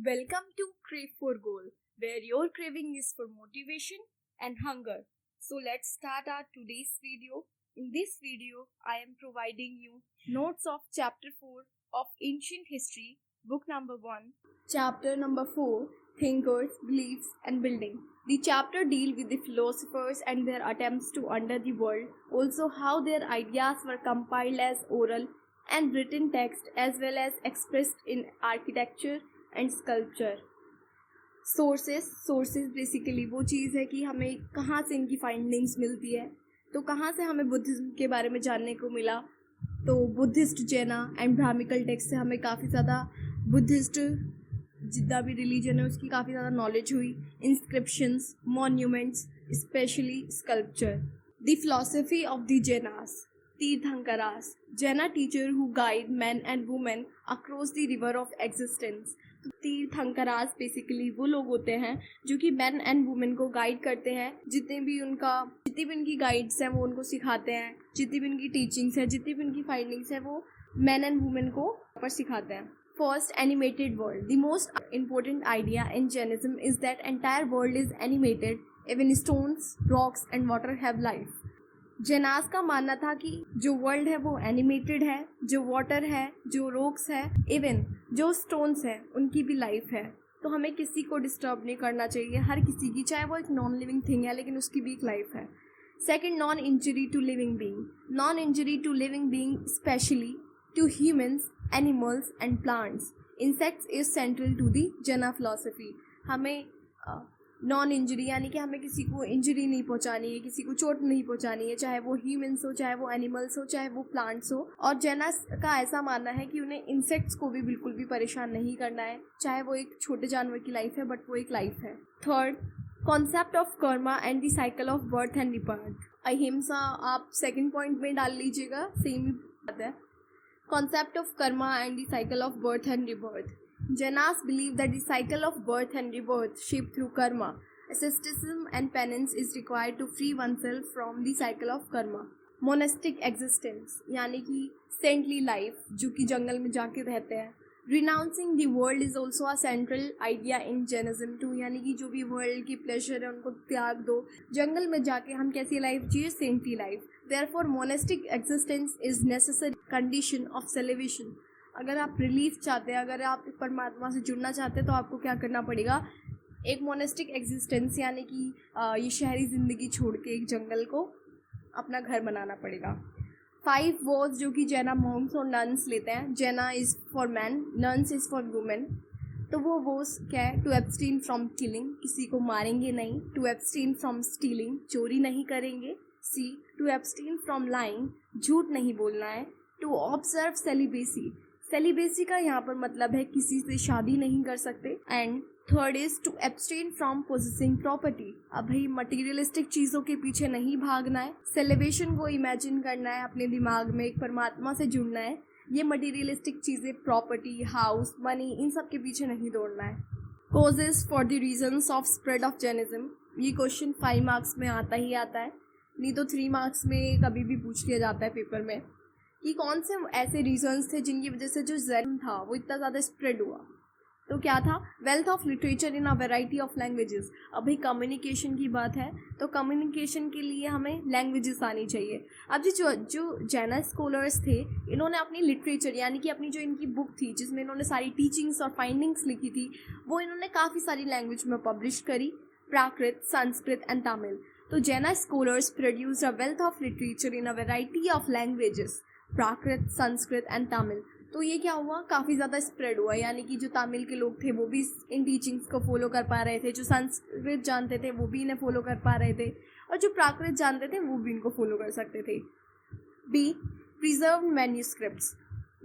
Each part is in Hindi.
Welcome to Crave for Goal, where your craving is for motivation and hunger. So let's start our today's video. In this video, I am providing you notes of chapter 4 of Ancient History, book number 1. Chapter number 4, Thinkers, Beliefs and Building. The chapter deals with the philosophers and their attempts to under the world, also how their ideas were compiled as oral and written text as well as expressed in architecture and sculpture. Sources basically वो चीज़ है कि हमें कहाँ से इनकी फाइंडिंग्स मिलती है. तो कहाँ से हमें बुद्धिज़्म के बारे में जानने को मिला. तो बुद्धिस्ट जैना एंड ब्राह्मिकल टेक्स्ट से हमें काफ़ी ज़्यादा बुद्धिस्ट जितना भी रिलीजन है उसकी काफ़ी ज़्यादा नॉलेज हुई. Inscriptions, monuments, specially sculpture. The philosophy of the Jainas. Tirthankaras, Jaina teacher who guide man and women across the river of existence. Tirthankaras basically वो लोग होते हैं जो कि मैन एंड वुमेन को गाइड करते हैं. जितनी भी उनकी गाइड्स हैं वो उनको सिखाते हैं. जितनी भी उनकी टीचिंग्स है, जितनी भी उनकी फाइंडिंग्स है वो मैन एंड वुमेन को पर सिखाते हैं. First, animated world. The most important idea in Jainism is that entire world is animated. Even stones, rocks and water have life. Jainas का मानना था कि जो वर्ल्ड है वो एनिमेटेड है, जो वाटर है, जो रॉक्स है, इवन जो स्टोन्स है उनकी भी लाइफ है. तो हमें किसी को डिस्टर्ब नहीं करना चाहिए, हर किसी की, चाहे वो एक नॉन लिविंग थिंग है लेकिन उसकी भी एक लाइफ है. Second, non injury to living being. Non injury to living being specially to humans, animals and plants, insects is central to the Jaina philosophy. हमें नॉन इंजरी यानी कि हमें किसी को इंजरी नहीं पहुंचानी है, किसी को चोट नहीं पहुंचानी है, चाहे वो ह्यूमंस हो, चाहे वो एनिमल्स हो, चाहे वो प्लांट्स हो. और जैनास का ऐसा मानना है कि उन्हें इंसेक्ट्स को भी बिल्कुल भी परेशान नहीं करना है, चाहे वो एक छोटे जानवर की लाइफ है बट वो एक लाइफ है. Third, concept of Karma and the cycle of birth and rebirth. अहिंसा आप सेकेंड पॉइंट में डाल लीजिएगा, सेम ही बात है. Concept of Karma and the cycle of birth and rebirth. Jainas believe that the cycle of birth and rebirth shaped through karma. Asceticism and penance is required to free oneself from the cycle of karma. Monastic existence यानी कि saintly life जो कि जंगल में जाके रहते हैं. Renouncing the world is also a central idea in Jainism too. यानी कि जो भी वर्ल्ड की प्लेजर है उनको त्याग दो, जंगल में जाके हम कैसी लाइफ जिए, saintly life. Therefore monastic existence is necessary condition of salvation. अगर आप रिलीफ चाहते हैं, अगर आप परमात्मा से जुड़ना चाहते हैं तो आपको क्या करना पड़ेगा, एक मोनेस्टिक एग्जिस्टेंस यानी कि ये शहरी ज़िंदगी छोड़ के एक जंगल को अपना घर बनाना पड़ेगा. 5 वॉज जो कि जैना मॉन्क्स और नन्स लेते हैं. जैना is for man, nuns is for women. तो वो वॉज क्या है, टू एब्सटेन फ्रॉम किलिंग, किसी को मारेंगे नहीं. टू एब्सटेन फ्रॉम स्टीलिंग, चोरी नहीं करेंगे. सी, टू एब्सटेन फ्रॉम लाइंग, झूठ नहीं बोलना है. To observe celibacy. सेलिबेसी का यहाँ पर मतलब है किसी से शादी नहीं कर सकते. And third is to abstain from possessing property. अब भाई मटीरियलिस्टिक चीज़ों के पीछे नहीं भागना है. सेलिब्रेशन को इमेजिन करना है अपने दिमाग में, एक परमात्मा से जुड़ना है. ये मटीरियलिस्टिक चीज़ें, प्रॉपर्टी, हाउस, मनी, इन सब के पीछे नहीं दौड़ना है. Causes for the reasons of spread of Jainism. ये क्वेश्चन 5 मार्क्स में आता ही आता है, नहीं तो 3 मार्क्स में कभी भी पूछ लिया जाता है पेपर में कि कौन से ऐसे रीजंस थे जिनकी वजह से जो जैन था वो इतना ज़्यादा स्प्रेड हुआ. तो क्या था, wealth of literature in a variety of languages. अभी कम्युनिकेशन की बात है तो कम्युनिकेशन के लिए हमें लैंग्वेजेस आनी चाहिए. अब जो जैना स्कॉलर्स थे इन्होंने अपनी लिटरेचर यानी कि अपनी जो इनकी बुक थी जिसमें इन्होंने सारी टीचिंग्स और फाइंडिंग्स लिखी थी वो इन्होंने काफ़ी सारी लैंग्वेज में पब्लिश करी, प्राकृत, संस्कृत एंड तमिल. तो जैना scholars produce a wealth of literature in a variety of languages, Prakrit, Sanskrit and Tamil. तो ये क्या हुआ, काफ़ी ज़्यादा स्प्रेड हुआ. यानी कि जो तमिल के लोग थे वो भी इन टीचिंग्स को फॉलो कर पा रहे थे, जो संस्कृत जानते थे वो भी इन्हें फॉलो कर पा रहे थे, और जो प्राकृत जानते थे वो भी इनको फॉलो कर सकते थे. B, preserved manuscripts.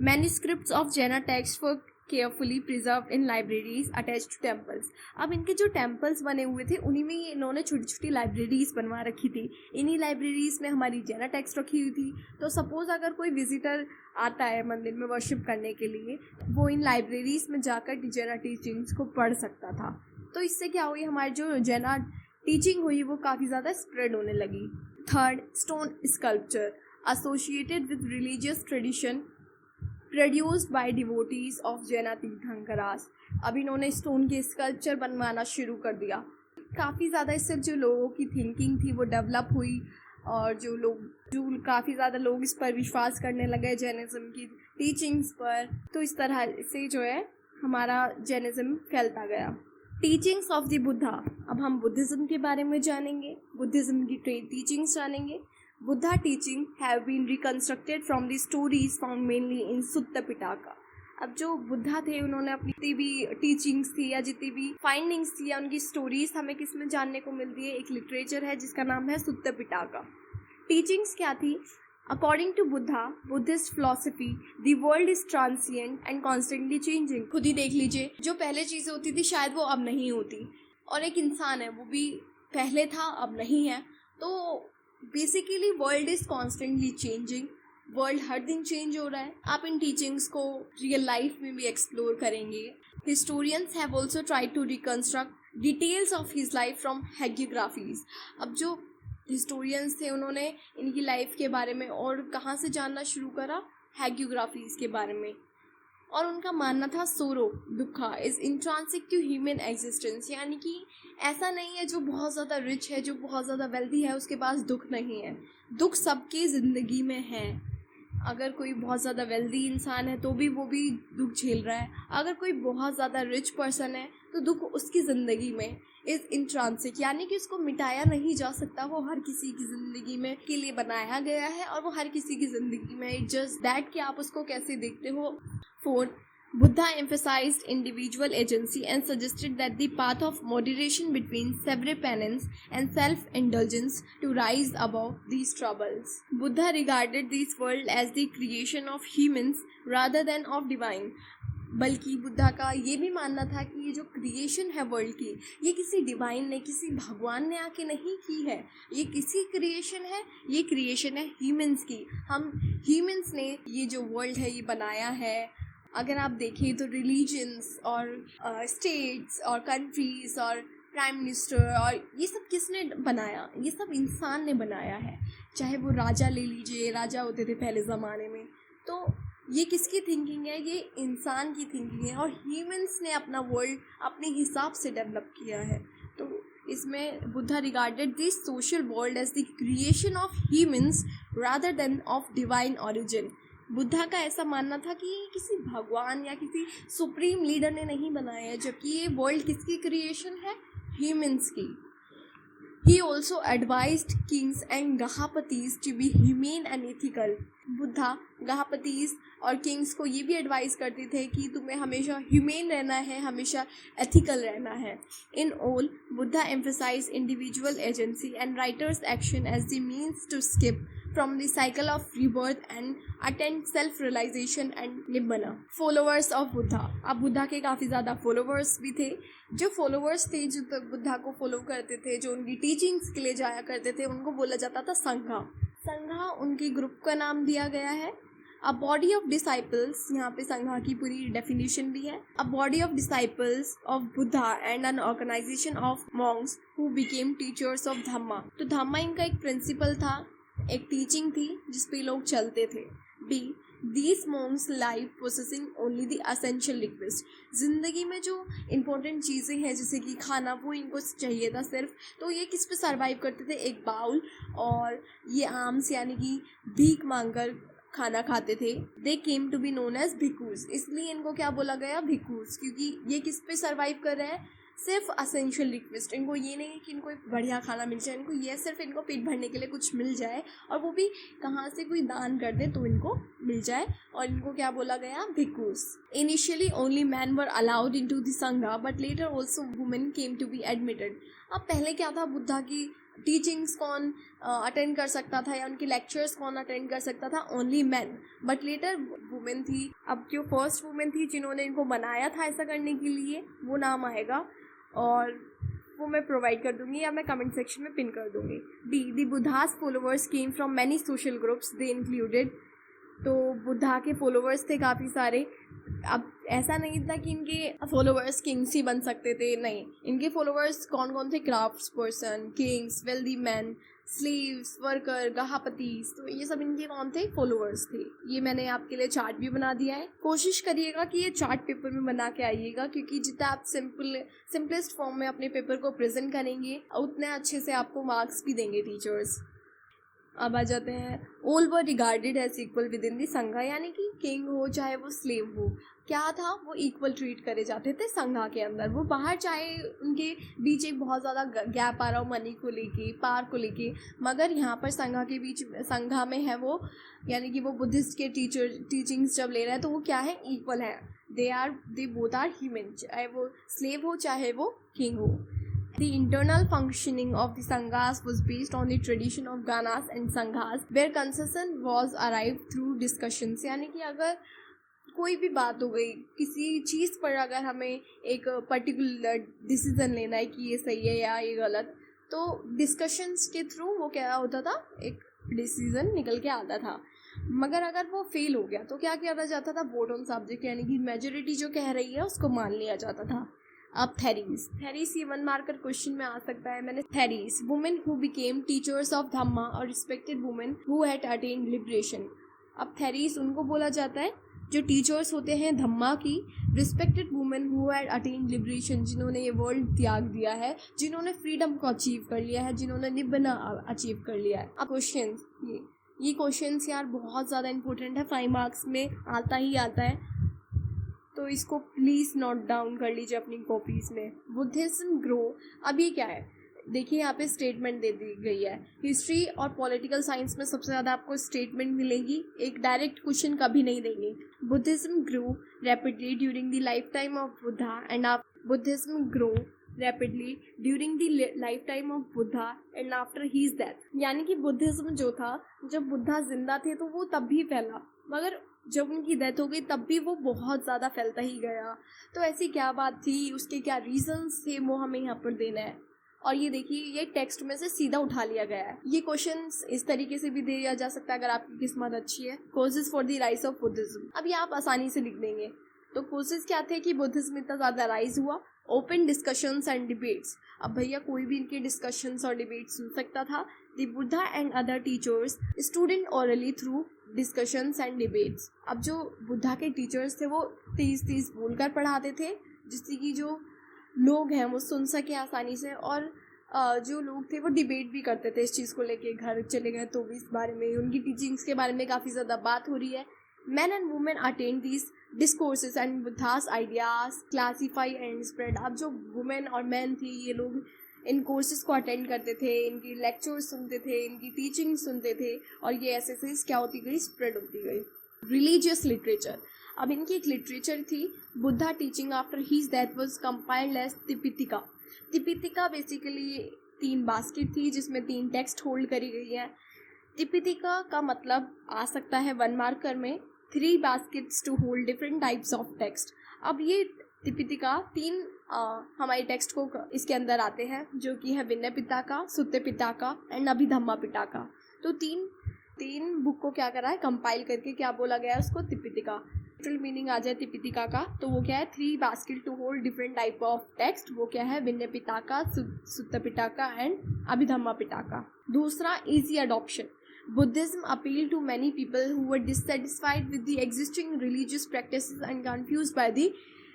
Manuscripts of Jaina text for carefully preserve in libraries attach to temples. अब इनके जो टेम्पल्स बने हुए थे उन्हीं में इन्होंने छोटी छोटी लाइब्रेरीज बनवा रखी थी. इन्हीं लाइब्रेरीज में हमारी जैना टेक्स्ट रखी हुई थी. तो सपोज़ अगर कोई विजिटर आता है मंदिर में वर्शिप करने के लिए, वो इन लाइब्रेरीज में जाकर जैना टीचिंग्स को पढ़ सकता था. तो इससे क्या हुई, हमारी जो जैना टीचिंग हुई वो काफ़ी ज़्यादा स्प्रेड होने लगी. Third, stone sculpture associated with religious tradition produced by devotees of जैना तीर्थंकरास। अब इन्होंने स्टोन के स्कल्पचर बनवाना शुरू कर दिया। काफ़ी ज़्यादा इससे जो लोगों की थिंकिंग थी वो डेवलप हुई और जो काफ़ी ज़्यादा लोग इस पर विश्वास करने लगे जैनिज़्म की टीचिंग्स पर। तो इस तरह से जो है हमारा जैनिज़्म फैलता गया। Teachings of the Buddha. अब हम बुद्धिज़्म के बारे में जानेंगे, बुद्धिज़्म की टीचिंग्स जानेंगे। Buddha teaching have been reconstructed from the stories found mainly in Sutta Pitaka. अब जो बुद्धा थे उन्होंने अपनी जितनी भी टीचिंग्स थी या जितनी भी फाइंडिंग्स थी या उनकी स्टोरीज हमें किस में जानने को मिलती है, एक लिटरेचर है जिसका नाम है सुत्त पिटाका। टीचिंग्स क्या थी? According to Buddha, Buddhist philosophy, the world is transient and constantly changing. खुद ही देख लीजिए, जो पहले चीज़ें होती थी शायद वो अब नहीं होती, और एक इंसान है वो भी पहले था अब नहीं है। तो basically world is constantly changing, world हर दिन चेंज हो रहा है। आप इन टीचिंग्स को रियल लाइफ में भी एक्सप्लोर करेंगे। Historians have also tried to reconstruct details of his life from hagiographies. अब जो हिस्टोरियंस थे उन्होंने इनकी लाइफ के बारे में और कहाँ से जानना शुरू करा, हैगियोग्राफीज के बारे में। और उनका मानना था सोरो दुखा इज इंट्रांसिक टू ह्यूमन एग्जिस्टेंस, यानी कि ऐसा नहीं है जो बहुत ज़्यादा रिच है, जो बहुत ज़्यादा वेल्दी है उसके पास दुख नहीं है। दुख सबकी ज़िंदगी में है। अगर कोई बहुत ज़्यादा वेल्दी इंसान है तो भी वो भी दुख झेल रहा है, अगर कोई बहुत ज़्यादा रिच पर्सन है तो दुख उसकी ज़िंदगी में इज़ इंट्रांसिक, यानी कि उसको मिटाया नहीं जा सकता। वो हर किसी की ज़िंदगी में के लिए बनाया गया है और वो हर किसी की ज़िंदगी में जस्ट दैट कि आप उसको कैसे देखते हो। 4. Buddha emphasized individual agency and suggested that the path of moderation between severe penance and self-indulgence to rise above these troubles. Buddha regarded this world as the creation of humans rather than of divine. बल्कि बुद्धा का ये भी मानना था कि ये जो क्रिएशन है वर्ल्ड की, ये किसी डिवाइन ने, किसी भगवान ने आके नहीं की है। ये किसी क्रिएशन है, ये क्रिएशन है ह्यूमंस की। हम ह्यूमंस ने ये जो वर्ल्ड है ये बनाया है। अगर आप देखें तो रिलीजन्स और स्टेट्स और कंट्रीज़ और प्राइम मिनिस्टर और ये सब किसने बनाया? ये सब इंसान ने बनाया है। चाहे वो राजा ले लीजिए, राजा होते थे पहले ज़माने में, तो ये किसकी थिंकिंग है? ये इंसान की थिंकिंग है और ह्यूमंस ने अपना वर्ल्ड अपने हिसाब से डेवलप किया है। तो इसमें Buddha regarded this social world as the creation of humans rather than of divine origin. Buddha का ऐसा मानना था कि किसी भगवान या किसी सुप्रीम लीडर ने नहीं बनाया है, जबकि ये वर्ल्ड किसकी क्रिएशन है? ह्यूमंस की। He also advised kings and गहापतीज to be humane and ethical. Buddha गहापतीज और किंग्स को ये भी एडवाइस करते थे कि तुम्हें हमेशा ह्यूमेन रहना है, हमेशा एथिकल रहना है। In all, Buddha emphasize individual agency and righteous action as the means to skip from the cycle of rebirth and attain self-realization and nibbana. Followers of Buddha. अब बुद्धा के काफ़ी ज़्यादा फॉलोवर्स भी थे। जो फॉलोवर्स थे, जो बुद्धा को फॉलो करते थे, जो उनकी टीचिंग्स के लिए जाया करते थे, उनको बोला जाता था संघा। संघा उनकी ग्रुप का नाम दिया गया है। अ बॉडी ऑफ डिसाइपल्स, यहाँ पे संघा की पूरी डेफिनेशन भी है। A body of disciples of Buddha and an organisation of monks who became teachers of Dhamma. तो धम्मा इनका एक प्रिंसिपल था, एक टीचिंग थी जिस पे लोग चलते थे। B, these monks live possessing only the essential request. ज़िंदगी में जो इम्पोर्टेंट चीज़ें हैं जैसे कि खाना, वो इनको चाहिए था सिर्फ। तो ये किस पे सर्वाइव करते थे? एक बाउल और ये आर्म्स, यानी कि भीख मांगकर खाना खाते थे। They came to be known as bhikkhus. इसलिए इनको क्या बोला गया? भिक्खूज, क्योंकि ये किस पे सर्वाइव कर रहे हैं? सिर्फ असेंशियल रिक्वेस्ट। इनको ये नहीं है कि इनको एक बढ़िया खाना मिल जाए, इनको ये सिर्फ इनको पेट भरने के लिए कुछ मिल जाए, और वो भी कहाँ से कोई दान कर दे तो इनको मिल जाए। और इनको क्या बोला गया? Bhikkhus. Initially only men were allowed into the sangha but later also women came to be admitted. अब पहले क्या था? बुद्धा की टीचिंग्स कौन अटेंड कर सकता था या उनकी लेक्चर्स कौन अटेंड कर सकता था? Only man, but later women थी। अब जो फर्स्ट वुमेन थी जिन्होंने इनको बनाया था ऐसा करने के लिए, वो नाम आएगा और वो मैं प्रोवाइड कर दूंगी या मैं कमेंट सेक्शन में पिन कर दूंगी। D, the Buddhas followers came from many social groups, they included. तो बुद्धा के फॉलोवर्स थे काफ़ी सारे। अब ऐसा नहीं था कि इनके फॉलोवर्स किंग्स ही बन सकते थे, नहीं। इनके फॉलोवर्स कौन कौन थे? Crafts person, kings, wealthy men, slaves, worker, gahapatis, तो ये सब इनके कौन थे? फॉलोअर्स थे। ये मैंने आपके लिए चार्ट भी बना दिया है। कोशिश करिएगा कि ये चार्ट पेपर में बना के आइएगा, क्योंकि जितना आप सिंपलेस्ट फॉर्म में अपने पेपर को प्रेजेंट करेंगे उतने अच्छे से आपको मार्क्स भी देंगे टीचर्स। अब आ जाते हैं, all were regarded as equal within the sangha, यानी कि किंग हो चाहे वो स्लेव हो, क्या था, वो इक्वल ट्रीट करे जाते थे संघा के अंदर। वो बाहर चाहे उनके बीच एक बहुत ज़्यादा गैप आ रहा हो मनी को लेके, पावर को लेके, मगर यहाँ पर संघा के बीच, संघा में है वो, यानी कि वो बुद्धिस्ट के टीचिंग्स जब ले रहे हैं तो वो क्या है? इक्वल है। दे बोथ आर ह्यूमन, चाहे वो स्लेव हो चाहे वो किंग हो। The internal functioning of the sanghas was based on the tradition of ganas and sanghas, where consensus was arrived through discussions। यानी कि अगर कोई भी बात हो गई किसी चीज़ पर, अगर हमें एक पर्टिकुलर डिसीजन लेना है कि ये सही है या ये गलत, तो डिस्कशंस के थ्रू वो क्या होता था? एक डिसीजन निकल के आता था। मगर अगर वो फेल हो गया तो क्या किया जाता था? वोट ऑन सब्जेक्ट, यानी कि मेजोरिटी जो कह रही है उसको मान लिया जाता था। अब थेरीज ये 1 मार्कर क्वेश्चन में आ सकता है। मैंने theris, women who became teachers of dhamma और respected women who had attained liberation. अब थेरीज उनको बोला जाता है जो टीचर्स होते हैं धम्मा की, respected women who had attained liberation, जिन्होंने ये वर्ल्ड त्याग दिया है, जिन्होंने फ्रीडम को अचीव कर लिया है, जिन्होंने निब्बना अचीव कर लिया है। अब क्वेश्चन, ये क्वेश्चंस यार बहुत ज़्यादा इंपॉर्टेंट है, 5 मार्क्स में आता ही आता है, तो इसको प्लीज़ नोट डाउन कर लीजिए अपनी कॉपीज़ में। बुद्धिज्म ग्रो, अब ये क्या है? देखिए यहाँ पे स्टेटमेंट दे दी गई है। हिस्ट्री और पॉलिटिकल साइंस में सबसे ज़्यादा आपको स्टेटमेंट मिलेगी, एक डायरेक्ट क्वेश्चन कभी नहीं देंगे। Buddhism grow rapidly during the life time of Buddha and Buddhism grow rapidly during the life time of Buddha and after his death, यानी कि बुद्धिज्म जो था जब बुद्धा जिंदा थे तो वो तब भी फैला, मगर जब उनकी डेथ हो गई तब भी वो बहुत ज़्यादा फैलता ही गया। तो ऐसी क्या बात थी, उसके क्या रीजंस थे, वो हमें यहाँ पर देना है। और ये देखिए, ये टेक्स्ट में से सीधा उठा लिया गया है। ये क्वेश्चंस इस तरीके से भी दिया जा सकता है अगर आपकी किस्मत अच्छी है। Causes for the rise of Buddhism, अब ये आप आसानी से लिख देंगे। तो कॉजेज क्या थे कि बुद्धिज्म इतना ज़्यादा राइज हुआ? ओपन डिस्कशंस एंड डिबेट्स, अब भैया कोई भी इनके डिस्कशंस और डिबेट्स सुन सकता था। The Buddha and other teachers student hourly through discussions and debates, अब जो बुद्धा के टीचर्स थे वो तेज बोलकर पढ़ाते थे, जिससे कि जो लोग हैं वो सुन सके आसानी से, और जो लोग थे वो डिबेट भी करते थे इस चीज़ को लेके। घर चले गए तो भी इस बारे में, उनकी टीचिंग्स के बारे में काफ़ी ज़्यादा बात हो रही है। Men and women attend these discourses and Buddha's ideas classify and spread। अब जो वुमेन और मैन थी ये लोग इन कोर्सेज को अटेंड करते थे, इनकी लेक्चर्स सुनते थे, इनकी टीचिंग सुनते थे, और ये ऐसे ऐसे क्या होती गई? स्प्रेड होती गई। रिलीजियस लिटरेचर, अब इनकी एक लिटरेचर थी, Buddha teaching after his death was compiled as Tripitaka. Tripitaka basically 3 basket थी जिसमें 3 टेक्स्ट होल्ड करी गई है। त्रिपिटिका का मतलब आ सकता है 1 मार्कर में, 3 baskets to hold different types of text। अब ये त्रिपिटिका 3 हमारे टेक्स्ट को इसके अंदर आते हैं, जो कि है विनय पिटका, सुत्त पिटका एंड अभिधम्मा पिटका। तो तीन बुक को क्या करा है? कंपाइल करके क्या बोला गया है उसको? त्रिपिटिका। टोटल मीनिंग आ जाए त्रिपिटिका का तो वो क्या है? 3 basket to hold different type of text, वो क्या है? विनय पिटका, सुत्त पिटका एंड अभिधम्मा पिटका। दूसरा, easy adoption. Buddhism appealed to many people who were dissatisfied with the existing religious practices and confused by the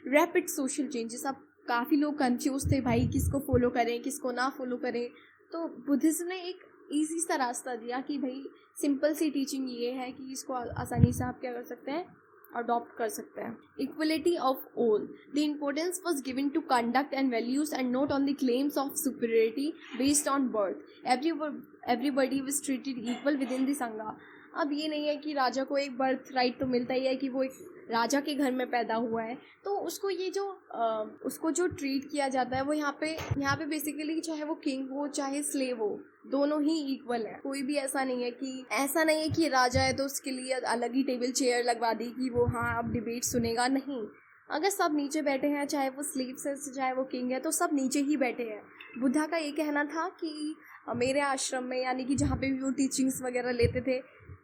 rapid social changes। अब काफ़ी लोग कंफ्यूज थे भाई, किसको फॉलो करें किसको ना फॉलो करें। तो बुद्धिज्म ने एक ईजी सा रास्ता दिया कि भाई सिंपल सी टीचिंग ये है कि इसको आसानी से आप क्या कर सकते हैं? अडॉप्ट कर सकते हैं। Equality of all, the importance was given to conduct and values and not on the claims of superiority based on birth. Everybody was treated equal within the Sangha. अब ये नहीं है कि राजा को एक बर्थ राइट तो मिलता ही है कि वो एक राजा के घर में पैदा हुआ है, तो उसको ये जो उसको जो ट्रीट किया जाता है वो यहाँ पे बेसिकली चाहे वो किंग हो चाहे स्लेव हो, दोनों ही इक्वल है। कोई भी ऐसा नहीं है कि राजा है तो उसके लिए अलग ही टेबल चेयर लगवा दी कि वो हाँ अब डिबेट सुनेगा, नहीं। अगर सब नीचे बैठे हैं, चाहे वो स्लेव्स है चाहे वो किंग है, तो सब नीचे ही बैठे हैं। बुद्धा का ये कहना था कि मेरे आश्रम में, यानी कि जहाँ पे भी वो टीचिंग्स वगैरह लेते थे,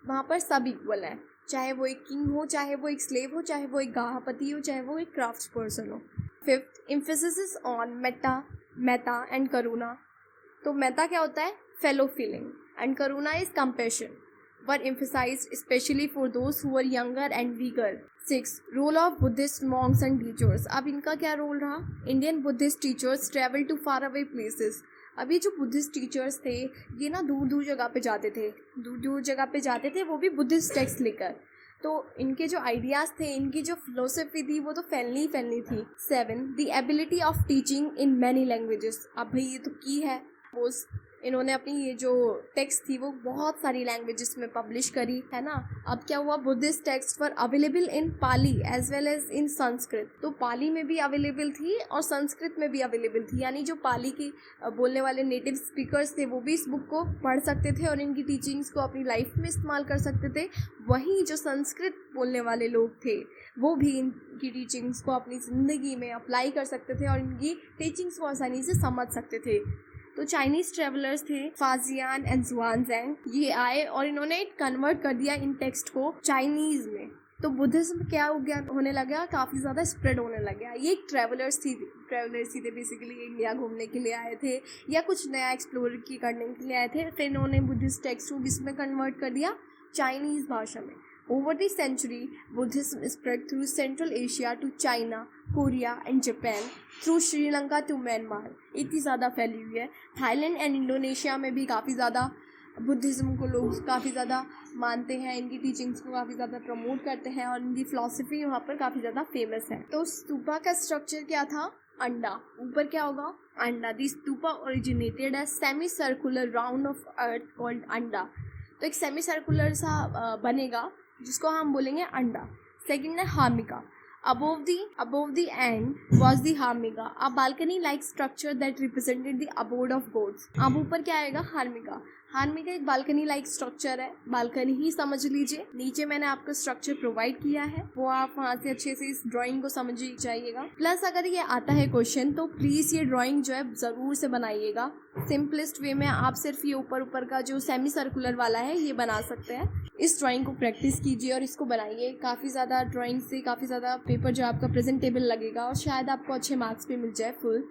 वहाँ पर सब इक्वल हैं, चाहे वो एक किंग हो, चाहे वो एक स्लेव हो, चाहे वो एक गाहपति हो, चाहे वो एक क्राफ्ट्स पर्सन हो। 5th, emphasis on metta and karuna. तो मेटा क्या होता है? fellow feeling, and karuna is compassion, were emphasized especially for those who were younger and weaker. 6. Role of Buddhist monks and teachers. अब इनका क्या रोल रहा? Indian Buddhist teachers travel to far away places. अभी जो बुद्धिस्ट टीचर्स थे ये ना दूर दूर जगह पे जाते थे, वो भी बुद्धिस्ट टेक्स्ट लेकर। तो इनके जो आइडियाज़ थे, इनकी जो फिलोसफी थी, वो तो फैलनी थी। 7. The ability of teaching in many languages. अब भाई ये तो की है, वो इन्होंने अपनी ये जो टेक्स्ट थी वो बहुत सारी लैंग्वेजेस में पब्लिश करी, है ना। अब क्या हुआ, Buddhist text were available in Pali as well as in Sanskrit. तो पाली में भी अवेलेबल थी और संस्कृत में भी अवेलेबल थी, यानी जो पाली की बोलने वाले नेटिव स्पीकर्स थे वो भी इस बुक को पढ़ सकते थे और इनकी टीचिंग्स को अपनी लाइफ में इस्तेमाल कर सकते थे। वहीं जो संस्कृत बोलने वाले लोग थे वो भी इनकी टीचिंग्स को अपनी ज़िंदगी में अप्लाई कर सकते थे और इनकी टीचिंग्स को आसानी से समझ सकते थे। तो चाइनीज़ ट्रेवलर्स थे फाजियान एंड जुआनजैंग, ये आए और इन्होंने कन्वर्ट कर दिया इन टेक्स्ट को चाइनीज़ में। तो बुद्धिज्म क्या हो गया, होने लगा, काफ़ी ज़्यादा स्प्रेड होने लग गया। ये ट्रेवलर्स ही थे, बेसिकली इंडिया घूमने के लिए आए थे या कुछ नया एक्सप्लोर करने के लिए आए थे। फिर इन्होंने बुद्धिस्ट टेक्स्ट को किसमें कन्वर्ट कर दिया, चाइनीज़ भाषा में। Over the century, Buddhism spread through Central Asia to China, Korea and Japan, through Sri Lanka to Myanmar. इतनी ज़्यादा फैली हुई है। थाईलैंड एंड इंडोनेशिया में भी काफ़ी ज़्यादा बुद्धिज़्म को लोग काफ़ी ज़्यादा मानते हैं, इनकी टीचिंग्स को काफ़ी ज़्यादा प्रमोट करते हैं और इनकी फ़िलासफ़ी वहाँ पर काफ़ी ज़्यादा फेमस है। तो स्तूपा का स्ट्रक्चर क्या था, अंडा, ऊपर क्या होगा, अंडा। The stupa originated as semi circular round of earth called anda. तो एक सेमी सर्कुलर सा बनेगा जिसको हम बोलेंगे अंडा। सेकंड है हार्मिका, above the end was the हार्मिका, a balcony like structure that represented the abode of gods। अब ऊपर क्या आएगा, हार्मिका। हार्मिका एक बालकनी लाइक स्ट्रक्चर है, बालकनी ही समझ लीजिए। नीचे मैंने आपको स्ट्रक्चर प्रोवाइड किया है, वो आप वहाँ से अच्छे से इस ड्राइंग को समझ जाइएगा। प्लस अगर ये आता है क्वेश्चन तो प्लीज़ ये ड्राइंग जो है ज़रूर से बनाइएगा। सिंपलेस्ट वे में आप सिर्फ ये ऊपर का जो सेमी सर्कुलर वाला है ये बना सकते हैं। इस ड्राइंग को प्रैक्टिस कीजिए और इसको बनाइए। काफ़ी ज़्यादा ड्राइंग से काफ़ी ज़्यादा पेपर जो आपका प्रेजेंटेबल लगेगा और शायद आपको अच्छे मार्क्स भी मिल जाए फुल।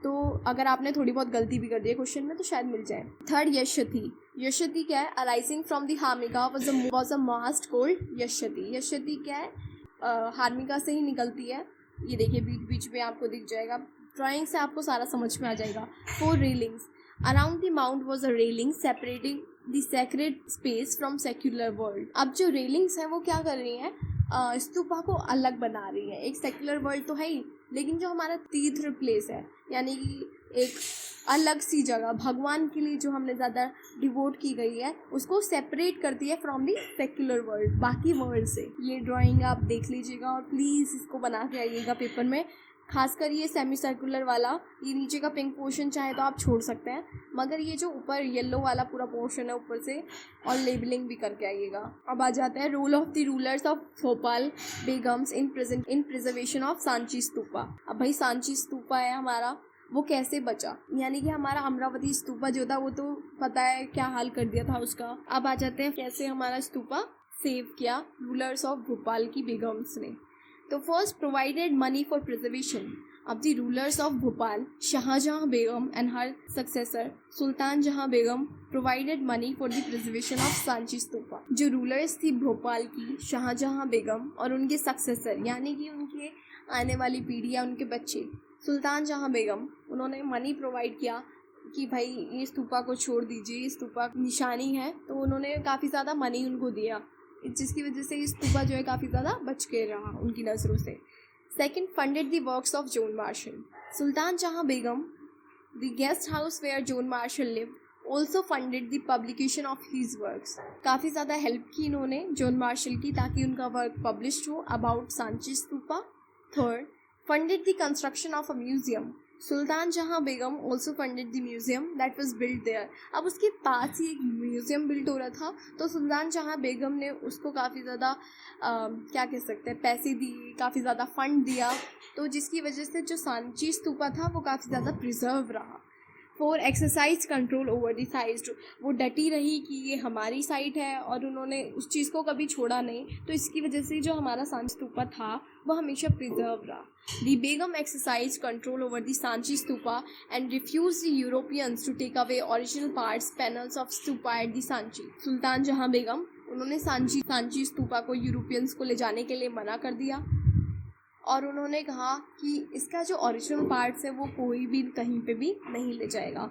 तो अगर आपने थोड़ी बहुत गलती भी कर दी है क्वेश्चन में तो शायद मिल जाए। थर्ड, यशति। यशति क्या है, arising from the harmika was a mast called yashti. यशति क्या है, हार्मिका से ही निकलती है। ये देखिए बीच में आपको दिख जाएगा, ड्राइंग से आपको सारा समझ में आ जाएगा। 4 railings, around the mount was a railing separating the sacred space from secular world. अब जो रेलिंग्स हैं वो क्या कर रही हैं, स्तूपा को अलग बना रही है। एक सेक्युलर वर्ल्ड तो है ही, लेकिन जो हमारा तीर्थ प्लेस है यानी कि एक अलग सी जगह भगवान के लिए जो हमने ज़्यादा डिवोट की गई है उसको सेपरेट करती है फ्रॉम दी सेक्युलर वर्ल्ड, बाकी वर्ल्ड से। ये ड्राइंग आप देख लीजिएगा और प्लीज़ इसको बना के आइएगा पेपर में। खासकर ये सेमी सर्कुलर वाला, ये नीचे का पिंक पोर्शन चाहे तो आप छोड़ सकते हैं, मगर ये जो ऊपर येलो वाला पूरा पोर्शन है ऊपर से, और लेबलिंग भी करके आइएगा। अब आ जाता है role of the rulers of Bhopal begums in preservation of Sanchi stupa. अब भाई सांची स्तूपा है हमारा, वो कैसे बचा, यानी कि हमारा अमरावती स्तूपा जो था वो तो पता है क्या हाल कर दिया था उसका। अब आ जाते हैं कैसे हमारा स्तूपा सेव किया रूलर्स ऑफ भोपाल की बेगम्स ने। तो first provided money for preservation of the rulers of Bhopal, Shahjahan Begum and her successor Sultan Jahan Begum provided money for the preservation of Sanchi stupa. जो रूलर्स थी भोपाल की, शाहजहां बेगम और उनके सक्सेसर यानी कि उनके आने वाली पीढ़ी या उनके बच्चे सुल्तान जहां बेगम, उन्होंने मनी प्रोवाइड किया कि भाई ये स्तूपा को छोड़ दीजिए, ये स्तूपा निशानी है। तो उन्होंने काफ़ी ज़्यादा मनी उनको दिया, जिसकी वजह से ये स्तूपा जो है काफ़ी ज़्यादा बच के रहा उनकी नज़रों से। Second, funded the works of John Marshall. Sultan Jahan Begum, the guest house where John Marshall lived, also funded the publication of his works. काफ़ी ज़्यादा हेल्प की इन्होंने जॉन मार्शल की ताकि उनका वर्क पब्लिश हो about Sanchi stupa. Third, funded the construction of a museum. Sultan Jahan Begum also funded the museum that was built there. अब उसके पास ही एक म्यूज़ियम बिल्ट हो रहा था, तो सुल्तान जहां बेगम ने उसको काफ़ी ज़्यादा क्या कह सकते हैं पैसे दिए, काफ़ी ज़्यादा फंड दिया, तो जिसकी वजह से जो सांची स्तूपा था वो काफ़ी ज़्यादा प्रिजर्व रहा। 4, exercise control over the site. वो डटी रही कि ये हमारी साइट है और उन्होंने उस चीज़ को कभी छोड़ा नहीं, तो इसकी वजह से जो हमारा सांची स्तूपा था वो हमेशा प्रिजर्व रहा। The Begum exercise control over the Sanchi stupa and refuse the Europeans to take away original parts panels of stupa at the Sanchi. Sultan Jahan Begum, उन्होंने सांची स्तूपा को यूरोपियंस को ले जाने के लिए मना कर दिया और उन्होंने कहा कि इसका जो ओरिजिनल पार्ट्स है वो कोई भी कहीं पे भी नहीं ले जाएगा।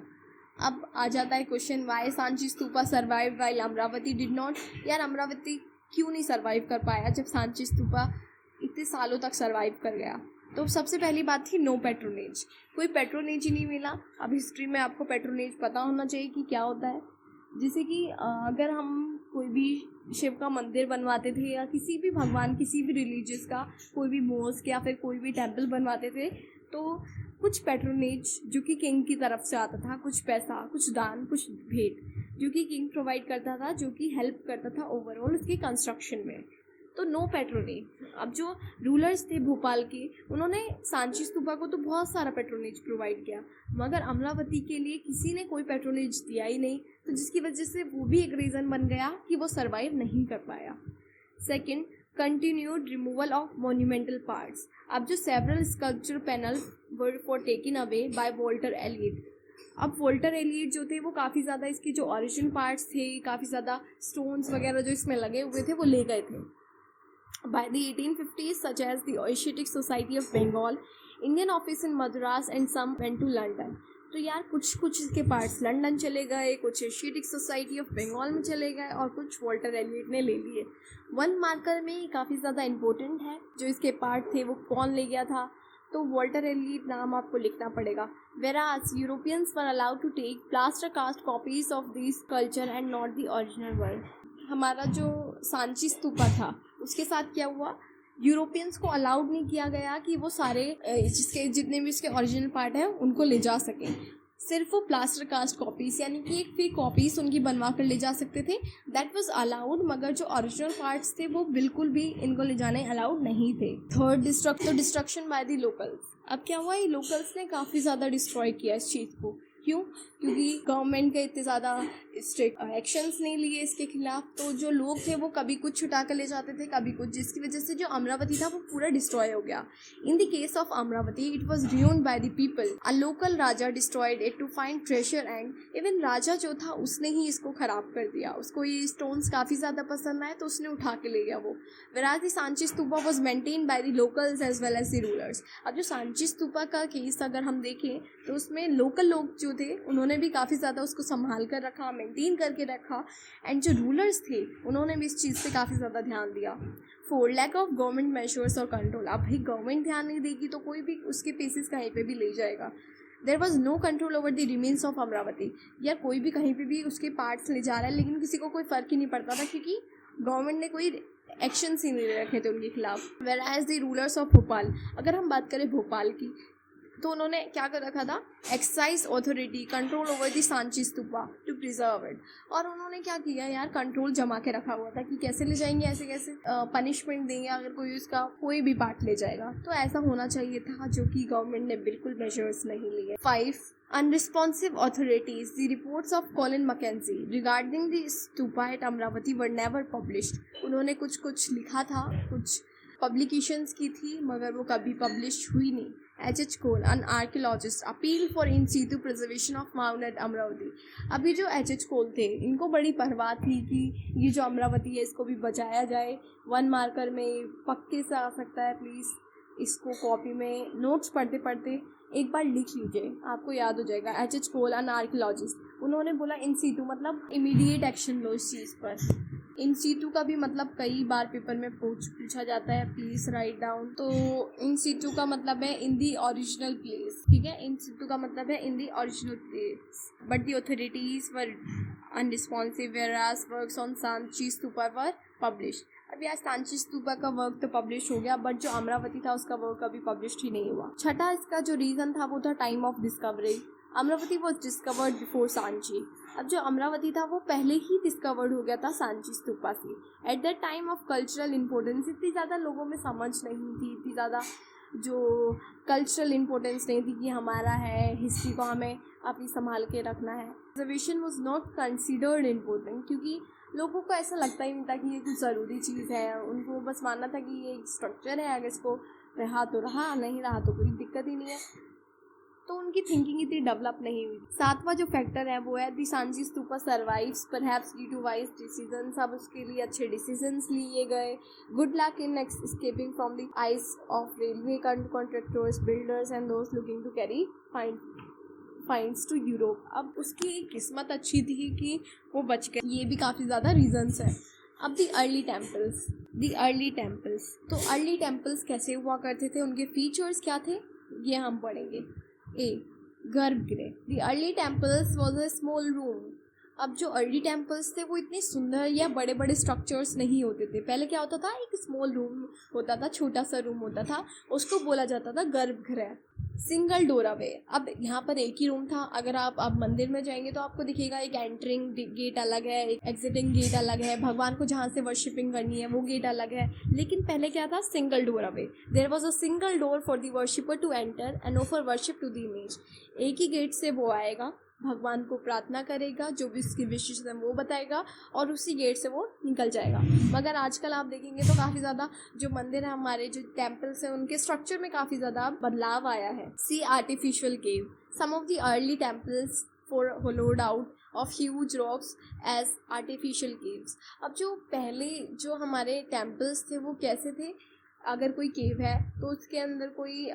अब आ जाता है question, why Sanchi stupa survive while Amaravati did not. यार अमरावती क्यों नहीं सर्वाइव कर पाया जब सांची स्तूपा इतने सालों तक सर्वाइव कर गया? तो सबसे पहली बात थी नो पैट्रोनेज, कोई पैट्रोनेज ही नहीं मिला। अब हिस्ट्री में आपको पैट्रोनेज पता होना चाहिए कि क्या होता है। जैसे कि अगर हम कोई भी शिव का मंदिर बनवाते थे या किसी भी भगवान, किसी भी रिलीजियस का कोई भी मॉस्क या फिर कोई भी टेम्पल बनवाते थे, तो कुछ पैट्रोनेज जो कि किंग की तरफ से आता था, कुछ पैसा, कुछ दान, कुछ भेंट जो कि किंग प्रोवाइड करता था, जो कि हेल्प करता था ओवरऑल उसके कंस्ट्रक्शन में। तो नो पैट्रोनेज। अब जो रूलर्स थे भोपाल के, उन्होंने सांची स्तूपा को तो बहुत सारा पैट्रोनेज प्रोवाइड किया, मगर अमरावती के लिए किसी ने कोई पैट्रोनेज दिया ही नहीं, तो जिसकी वजह से वो भी एक रीज़न बन गया कि वो सर्वाइव नहीं कर पाया। Second, continued removal of monumental parts. अब जो several sculpture panel were for taken away by Walter Elliot. अब वॉल्टर एलियट जो थे वो काफ़ी ज़्यादा इसके जो ओरिजिनल पार्ट्स थे, काफ़ी ज़्यादा स्टोन्स वगैरह जो इसमें लगे हुए थे वो ले गए थे। By the 1850s, such as the Asiatic Society of Bengal, Indian office in Madras and some went to London. तो यार कुछ इसके पार्ट्स लंदन चले गए, कुछ एशियाटिक सोसाइटी ऑफ बंगाल में चले गए और कुछ वॉल्टर एलियट ने ले लिए। वन मार्कर में काफ़ी ज़्यादा इंपॉर्टेंट है, जो इसके पार्ट थे वो कौन ले गया था, तो वॉल्टर एलियट नाम आपको लिखना पड़ेगा। Whereas Europeans were allowed to take plaster cast copies of this sculpture and not the original one. हमारा जो सांची स्तूपा था उसके साथ क्या हुआ, यूरोपियंस को अलाउड नहीं किया गया कि वो सारे जितने भी इसके ओरिजिनल पार्ट हैं उनको ले जा सकें। सिर्फ वो प्लास्टर कास्ट कॉपीज़ यानी कि एक फिर कॉपीज़ उनकी बनवा कर ले जा सकते थे, दैट वाज अलाउड, मगर जो ओरिजिनल पार्ट्स थे वो बिल्कुल भी इनको ले जाने अलाउड नहीं थे। Third, destruction by the locals. अब क्या हुआ, ये लोकल्स ने काफ़ी ज़्यादा डिस्ट्रॉय किया इस चीज़ को। क्यों? क्योंकि गवर्नमेंट के इतने ज़्यादा स्ट्रिक्ट एक्शंस नहीं लिए इसके खिलाफ, तो जो लोग थे वो कभी कुछ छुटा कर ले जाते थे, कभी कुछ, जिसकी वजह से जो अमरावती था वो पूरा डिस्ट्रॉय हो गया। In the case of Amaravati it was ruined by the people. A local raja destroyed it to find treasure and even raja जो था उसने ही इसको ख़राब कर दिया। उसको ये स्टोन्स काफ़ी ज़्यादा पसंद आए तो उसने उठा के ले गया वो। Whereas the Sanchi stupa was maintained by the locals as well as the rulers। अब जो सांची स्तूपा का केस अगर हम देखें तो उसमें लोकल लोग जो थे उन्होंने भी काफ़ी ज़्यादा उसको संभाल कर रखा, मेंटेन करके रखा, एंड जो रूलर्स थे उन्होंने भी इस चीज़ पे काफ़ी ज़्यादा ध्यान दिया। 4, लैक ऑफ गवर्नमेंट मेजर्स और कंट्रोल। अब भाई गवर्नमेंट ध्यान नहीं देगी तो कोई भी उसके पीसेस कहीं पे भी ले जाएगा। There was no control over the remains of Amaravati. यार कोई भी कहीं पे भी उसके पार्ट्स ले जा रहा है लेकिन किसी को कोई फ़र्क ही नहीं पड़ता था, क्योंकि गवर्नमेंट ने कोई एक्शंस ही नहीं रखे थे उनके खिलाफ। Whereas the rulers of Bhopal, अगर हम बात करें भोपाल की, तो उन्होंने क्या कर रखा था, exercise authority control over the Sanchi stupa to preserve it. और उन्होंने क्या किया यार, कंट्रोल जमा के रखा हुआ था कि कैसे ले जाएंगे, ऐसे कैसे पनिशमेंट देंगे अगर कोई उसका कोई भी पार्ट ले जाएगा। तो ऐसा होना चाहिए था, जो कि गवर्नमेंट ने बिल्कुल मेजर्स नहीं लिए। 5, unresponsive authorities. The reports of Colin Mackenzie regarding the stupa at Amravati were never published. उन्होंने कुछ लिखा था, कुछ पब्लिकेशंस की थी, मगर वो कभी पब्लिश हुई नहीं। H.H. Cole, an archaeologist, appeal for in situ preservation of mound at Amravati. अभी जो H.H. Cole थे, इनको बड़ी परवाह थी कि ये जो अमरावती है इसको भी बचाया जाए। 1 मार्कर में पक्के से आ सकता है, प्लीज़ इसको कॉपी में नोट्स पढ़ते पढ़ते एक बार लिख लीजिए, आपको याद हो जाएगा। H.H. Cole, an archaeologist, उन्होंने बोला इन सीटू मतलब इमीडिएट एक्शन लो इस चीज़ पर। इन सीटू का भी मतलब कई बार पेपर में पूछा जाता है, प्लीज़ राइट डाउन। तो इन सीटू का मतलब है इन दी ओरिजिनल प्लेस, ठीक है। इन सीटू का मतलब है in the original place, but the authorities were unresponsive whereas works on Sanchi stupa were publish. अब यार सांची स्तूपा का वर्क तो पब्लिश हो गया, बट जो अमरावती था उसका वर्क अभी पब्लिश ही नहीं हुआ। छठा इसका जो रीज़न था वो था time of discovery. Amravati was discovered before Sanchi. अब जो अमरावती था वो पहले ही डिस्कवर्ड हो गया था सांची स्तूपा से। At that time of cultural importance इतनी ज़्यादा लोगों में समझ नहीं थी, इतनी ज़्यादा जो कल्चरल इम्पोर्टेंस नहीं थी कि हमारा है, हिस्ट्री को हमें अपनी संभाल के रखना है। Reservation was not considered important, क्योंकि लोगों को ऐसा लगता ही नहीं था कि ये कुछ ज़रूरी चीज़ है। उनको बस मानना था कि ये एक स्ट्रक्चर है, अगर इसको रहा तो रहा, नहीं रहा तो कोई दिक्कत ही नहीं है। तो उनकी थिंकिंग इतनी डेवलप नहीं हुई। सातवां जो फैक्टर है वो है the Sanchi stupa survives perhaps due to wise decisions. अब उसके लिए अच्छे डिसीजंस लिए गए। Good luck in escaping from the eyes of railway contractors, builders and those looking to carry finds to Europe. अब उसकी किस्मत अच्छी थी कि वो बच गए। ये भी काफ़ी ज़्यादा रीजंस है। अब दी अर्ली टेम्पल्स, तो अर्ली टेम्पल्स कैसे हुआ करते थे, उनके फीचर्स क्या थे, ये हम पढ़ेंगे। ए, गर्भगृह। The early temples was a small room. अब जो अर्ली टेम्पल्स थे वो इतने सुंदर या बड़े बड़े स्ट्रक्चर्स नहीं होते थे। पहले क्या होता था, एक स्मॉल रूम होता था, छोटा सा रूम होता था, उसको बोला जाता था गर्भगृह। Single doorway. अब यहाँ पर एक ही रूम था। अगर आप अब मंदिर में जाएंगे तो आपको दिखेगा एक एंटरिंग गेट अलग है, एक एग्जिटिंग गेट अलग है, भगवान को जहाँ से वर्शिपिंग करनी है वो गेट अलग है। लेकिन पहले क्या था, single doorway. There was a single door for the worshipper to enter and offer worship to the image. एक ही गेट से वो आएगा, भगवान को प्रार्थना करेगा, जो भी उसकी विशेष है वो बताएगा और उसी गेट से वो निकल जाएगा। मगर आजकल आप देखेंगे तो काफ़ी ज़्यादा जो मंदिर है, हमारे जो टेम्पल्स हैं, उनके स्ट्रक्चर में काफ़ी ज़्यादा बदलाव आया है। C artificial cave. Some of the early temples for hollowed out of huge rocks as artificial caves. अब जो पहले जो हमारे टेम्पल्स थे वो कैसे थे, अगर कोई केव है तो उसके अंदर कोई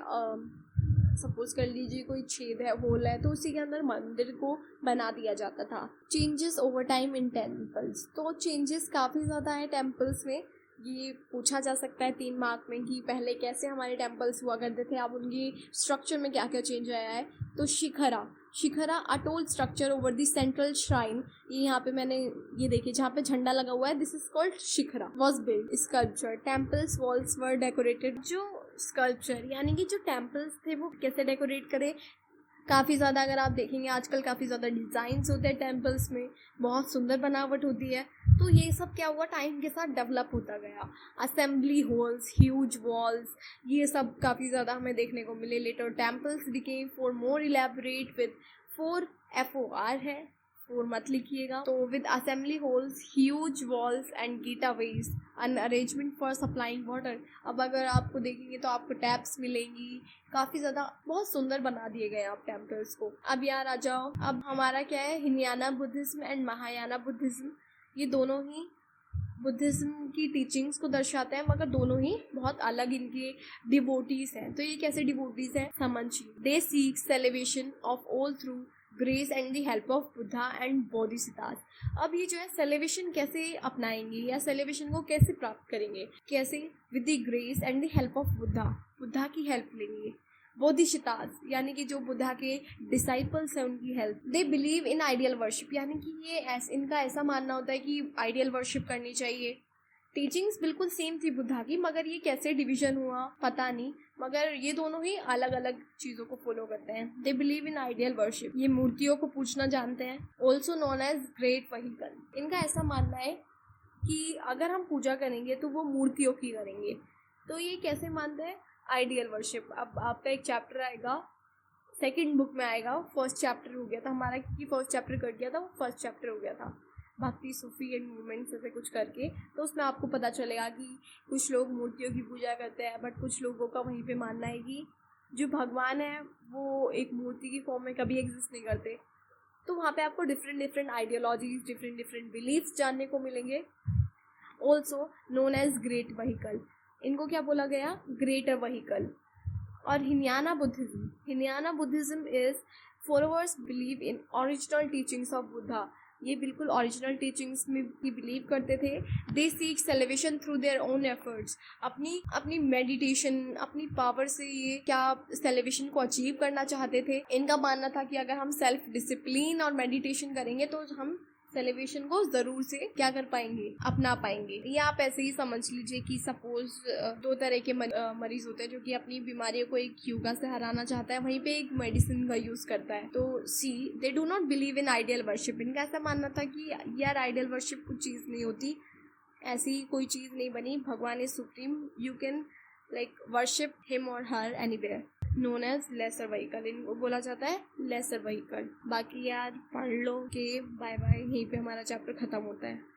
सपोज कर लीजिए कोई छेद है, होल है, तो उसी के अंदर मंदिर को बना दिया जाता था। Changes over time in temples, तो चेंजेस काफ़ी ज़्यादा है टेम्पल्स में। ये पूछा जा सकता है 3 मार्क में कि पहले कैसे हमारे टेम्पल्स हुआ करते थे, अब उनकी स्ट्रक्चर में क्या क्या चेंज आया है। तो shikhara atoll structure over the central shrine. ये यहाँ पे मैंने ये देखिए जहाँ पे झंडा लगा हुआ है, this is called shikhara. Was build sculpture. Temples walls were decorated. जो स्कल्पचर यानी कि जो टेम्पल्स थे वो कैसे डेकोरेट करे, काफ़ी ज़्यादा अगर आप देखेंगे आजकल काफ़ी ज़्यादा डिज़ाइंस होते हैं टेम्पल्स में, बहुत सुंदर बनावट होती है। तो ये सब क्या हुआ, टाइम के साथ डेवलप होता गया। असेंबली हॉल्स, ह्यूज वॉल्स, ये सब काफ़ी ज़्यादा हमें देखने को मिले। Later temples became far more elaborate with 4 FOR है, 4 मत लिखिएगा। तो with assembly halls, huge walls and gateways, an arrangement for supplying water. अब अगर आपको देखेंगे तो आपको टैप्स मिलेंगी, काफ़ी ज़्यादा बहुत सुंदर बना दिए गए आप टेम्पल्स को। अब यार आ जाओ, अब हमारा क्या है, हिनयाना बुद्धिज्म एंड महायाना बुद्धिज्म। ये दोनों ही बुद्धिज्म की टीचिंग्स को दर्शाते हैं, मगर दोनों ही बहुत अलग इनके डिवोटीज हैं। तो ये कैसे डिवोटीज हैं, समझिए। They seek celebration of all through grace and the help of Buddha and bodhisattvas. अब ये जो है सेलिब्रेशन कैसे अपनाएंगे या सेलिब्रेशन को कैसे प्राप्त करेंगे, कैसे, with the grace and the help of Buddha की हेल्प लेंगे। बोधिसत्वास यानी कि जो बुद्धा के डिसाइपल्स हैं उनकी help. They believe in idol worship, यानी कि ये इनका ऐसा मानना होता है कि आइडियल वर्शिप करनी चाहिए। टीचिंग्स बिल्कुल सेम थी बुद्धा की, मगर ये कैसे डिवीजन हुआ पता नहीं, मगर ये दोनों ही अलग अलग चीज़ों को फॉलो करते हैं। They believe in idol worship, ये मूर्तियों को पूजना जानते हैं। Also known as great vehicle. इनका ऐसा मानना है कि अगर हम पूजा करेंगे तो वो मूर्तियों की करेंगे। तो ये कैसे मानते हैं, आइडियल वर्शिप। अब आपका एक चैप्टर आएगा, सेकंड बुक में आएगा, फर्स्ट चैप्टर हो गया था हमारा, क्योंकि फर्स्ट चैप्टर कट गया था, वो फर्स्ट चैप्टर हो गया था भक्ति सूफी एंड मूवमेंट्स ऐसे कुछ करके। तो उसमें आपको पता चलेगा कि कुछ लोग मूर्तियों की पूजा करते हैं, बट कुछ लोगों का वहीं पे मानना है कि जो भगवान है वो एक मूर्ति की फॉर्म में कभी एग्जिस्ट नहीं करते। तो वहाँ पे आपको डिफरेंट आइडियोलॉजीज, डिफरेंट बिलीव्स जानने को मिलेंगे। Also known as great vehicle, इनको क्या बोला गया, ग्रेटर व्हीकल। और Hinayana Buddhism is followers believe in original teachings of Buddha. ये बिल्कुल ओरिजिनल टीचिंग्स में भी बिलीव करते थे। They seek celebration through their own efforts, अपनी मेडिटेशन, अपनी पावर से ये क्या सेलिब्रेशन को अचीव करना चाहते थे। इनका मानना था कि अगर हम सेल्फ डिसिप्लिन और मेडिटेशन करेंगे तो हम सेलिब्रेशन को ज़रूर से क्या कर पाएंगे, अपना पाएंगे। ये आप ऐसे ही समझ लीजिए कि सपोज 2 तरह के मरीज होते हैं, जो कि अपनी बीमारियों को एक योगा से हराना चाहता है, वहीं पे एक मेडिसिन का यूज़ करता है। तो they do not believe in idol worship. इनका ऐसा मानना था कि यार आइडियल वर्शिप कुछ चीज़ नहीं होती, ऐसी कोई चीज़ नहीं बनी, भगवान is supreme, you can like worship him और हर anywhere, known as lesser vehicle, इनको बोला जाता है लेसर व्हीकल। बाकी यार पढ़ लो के बाय बाय, यहीं पे हमारा चैप्टर खत्म होता है।